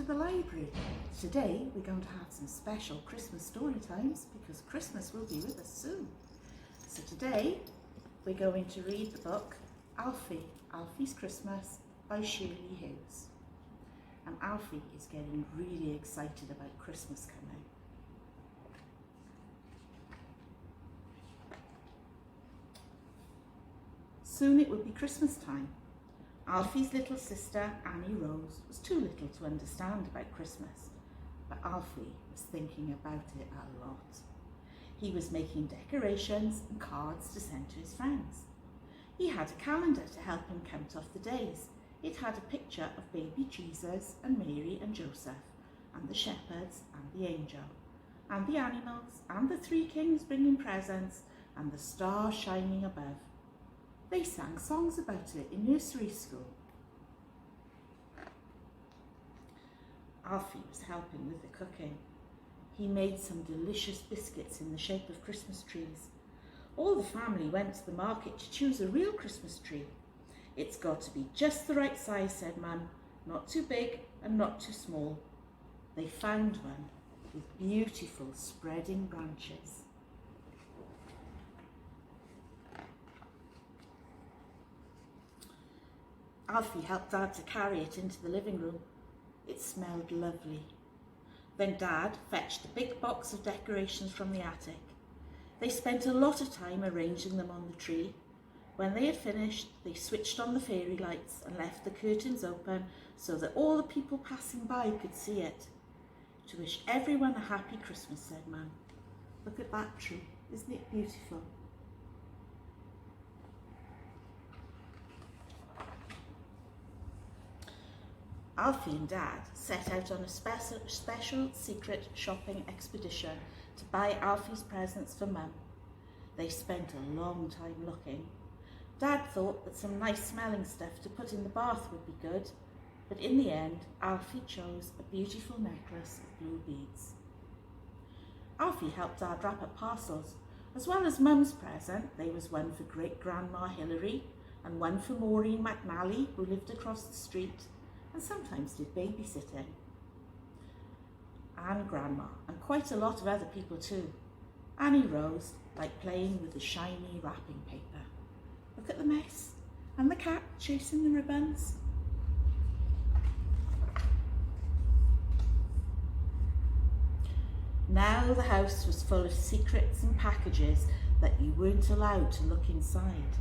the library. Today we're going to have some special Christmas story times because Christmas will be with us soon. So today we're going to read the book Alfie, Alfie's Christmas by Shirley Hughes. And Alfie is getting really excited about Christmas coming. Soon it will be Christmas time. Alfie's little sister, Annie Rose, was too little to understand about Christmas, but Alfie was thinking about it a lot. He was making decorations and cards to send to his friends. He had a calendar to help him count off the days. It had a picture of baby Jesus and Mary and Joseph, and the shepherds and the angel, and the animals, and the three kings bringing presents, and the stars shining above. They sang songs about it in nursery school. Alfie was helping with the cooking. He made some delicious biscuits in the shape of Christmas trees. All the family went to the market to choose a real Christmas tree. It's got to be just the right size, said Mum, not too big and not too small. They found one with beautiful spreading branches. Alfie helped Dad to carry it into the living room. It smelled lovely. Then Dad fetched the big box of decorations from the attic. They spent a lot of time arranging them on the tree. When they had finished, they switched on the fairy lights and left the curtains open so that all the people passing by could see it. To wish everyone a happy Christmas, said Mum. Look at that tree, isn't it beautiful? Alfie and Dad set out on a special secret shopping expedition to buy Alfie's presents for Mum. They spent a long time looking. Dad thought that some nice smelling stuff to put in the bath would be good, but in the end, Alfie chose a beautiful necklace of blue beads. Alfie helped Dad wrap up parcels. As well as Mum's present, there was one for Great-Grandma Hilary and one for Maureen McNally, who lived across the street and sometimes did babysitting, and Grandma, and quite a lot of other people too. Annie Rose liked playing with the shiny wrapping paper. Look at the mess, and the cat chasing the ribbons. Now the house was full of secrets and packages that you weren't allowed to look inside.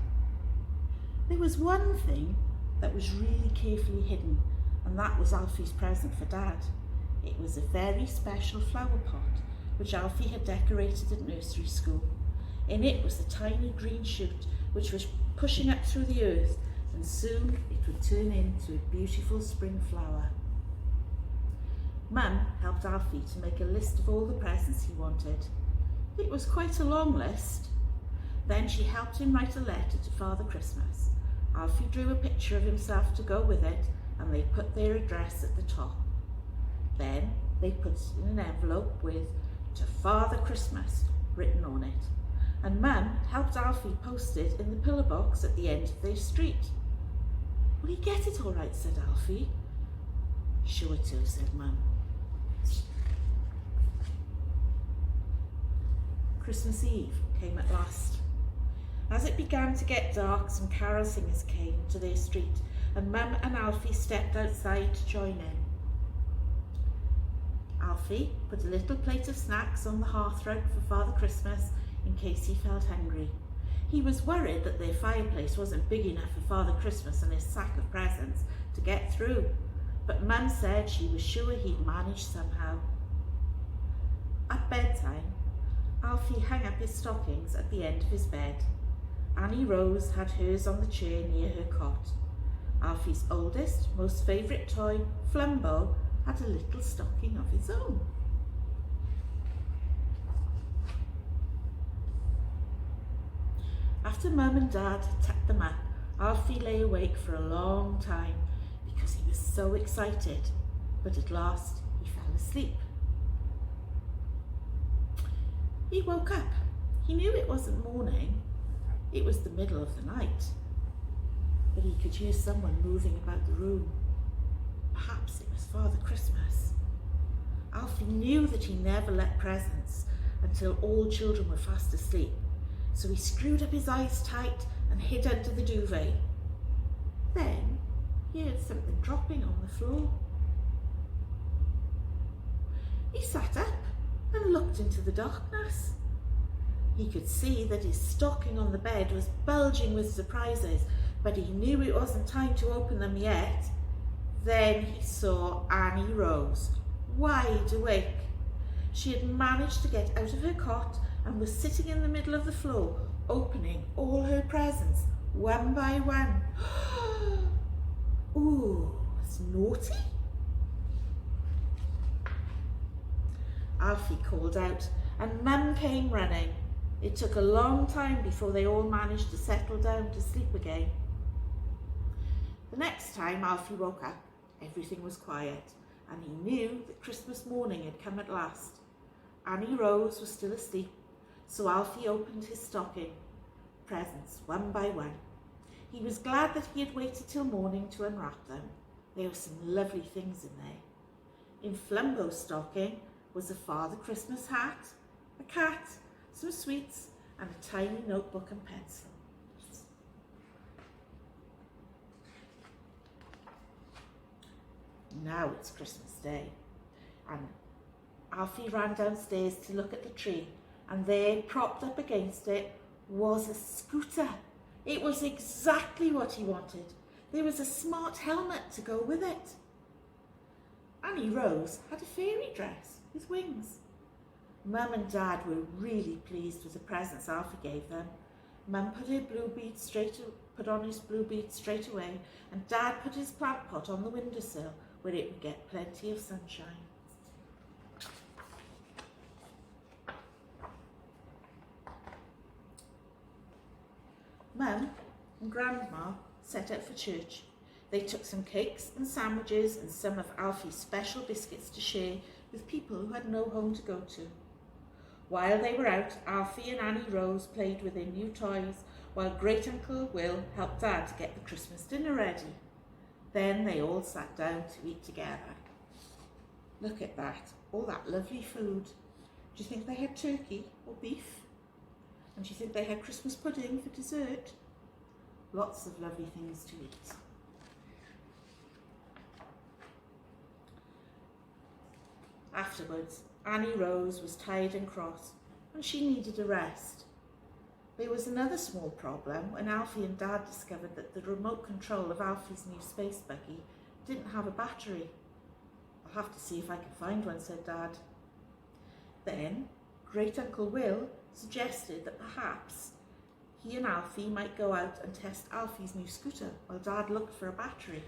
There was one thing that was really carefully hidden, and that was Alfie's present for Dad. It was a very special flower pot, which Alfie had decorated at nursery school. In it was a tiny green shoot, which was pushing up through the earth, and soon it would turn into a beautiful spring flower. Mum helped Alfie to make a list of all the presents he wanted. It was quite a long list. Then she helped him write a letter to Father Christmas. Alfie drew a picture of himself to go with it, and they put their address at the top. Then they put it in an envelope with "To Father Christmas" written on it, and Mum helped Alfie post it in the pillar box at the end of their street. "Will he get it all right?" said Alfie. "Sure to," said Mum. Christmas Eve came at last. As it began to get dark, some carol singers came to their street, and Mum and Alfie stepped outside to join in. Alfie put a little plate of snacks on the hearthrug for Father Christmas in case he felt hungry. He was worried that their fireplace wasn't big enough for Father Christmas and his sack of presents to get through, but Mum said she was sure he'd manage somehow. At bedtime, Alfie hung up his stockings at the end of his bed. Annie Rose had hers on the chair near her cot. Alfie's oldest, most favourite toy, Flumbo, had a little stocking of his own. After Mum and Dad had tucked them up, Alfie lay awake for a long time because he was so excited, but at last he fell asleep. He woke up. He knew it wasn't morning, it was the middle of the night, but he could hear someone moving about the room. Perhaps it was Father Christmas. Alfie knew that he never let presents until all children were fast asleep, so he screwed up his eyes tight and hid under the duvet. Then he heard something dropping on the floor. He sat up and looked into the darkness. He could see that his stocking on the bed was bulging with surprises, but he knew it wasn't time to open them yet. Then he saw Annie Rose, wide awake. She had managed to get out of her cot and was sitting in the middle of the floor, opening all her presents, one by one. Ooh, it's naughty. Alfie called out, and Mum came running. It took a long time before they all managed to settle down to sleep again. The next time Alfie woke up, everything was quiet, and he knew that Christmas morning had come at last. Annie Rose was still asleep, so Alfie opened his stocking. Presents one by one. He was glad that he had waited till morning to unwrap them. There were some lovely things in there. In Flumbo's stocking was a Father Christmas hat, a cat, some sweets, and a tiny notebook and pencil. Now it's Christmas Day, and Alfie ran downstairs to look at the tree, and there, propped up against it, was a scooter. It was exactly what he wanted. There was a smart helmet to go with it. Annie Rose had a fairy dress with wings. Mum and Dad were really pleased with the presents Alfie gave them. Mum put on his blue beads straight away, and Dad put his plant pot on the windowsill where it would get plenty of sunshine. Mum and Grandma set out for church. They took some cakes and sandwiches and some of Alfie's special biscuits to share with people who had no home to go to. While they were out, Alfie and Annie Rose played with their new toys, while Great Uncle Will helped Dad to get the Christmas dinner ready. Then they all sat down to eat together. Look at that, all that lovely food. Do you think they had turkey or beef? And do you think they had Christmas pudding for dessert? Lots of lovely things to eat. Afterwards, Annie Rose was tired and cross, and she needed a rest. There was another small problem when Alfie and Dad discovered that the remote control of Alfie's new space buggy didn't have a battery. I'll have to see if I can find one, said Dad. Then Great Uncle Will suggested that perhaps he and Alfie might go out and test Alfie's new scooter while Dad looked for a battery.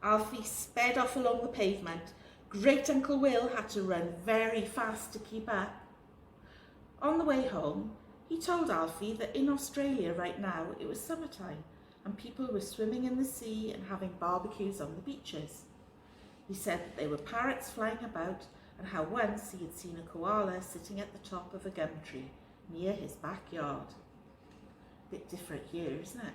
Alfie sped off along the pavement. Great Uncle Will had to run very fast to keep up. On the way home, he told Alfie that in Australia right now it was summertime and people were swimming in the sea and having barbecues on the beaches. He said that there were parrots flying about and how once he had seen a koala sitting at the top of a gum tree near his backyard. Bit different here, isn't it?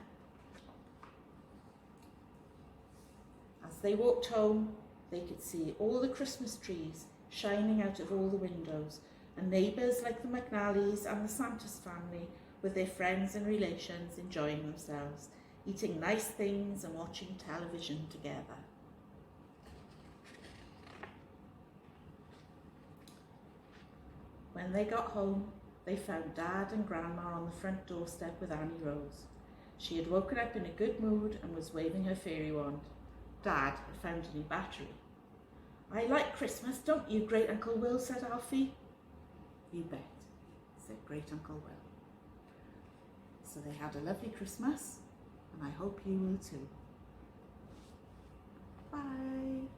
As they walked home, they could see all the Christmas trees shining out of all the windows, and neighbours like the McNallys and the Santos family with their friends and relations enjoying themselves, eating nice things and watching television together. When they got home, they found Dad and Grandma on the front doorstep with Annie Rose. She had woken up in a good mood and was waving her fairy wand. Dad had found a new battery. "I like Christmas, don't you, Great Uncle Will?" said Alfie. "You bet," said Great Uncle Will. So they had a lovely Christmas, and I hope you will too. Bye.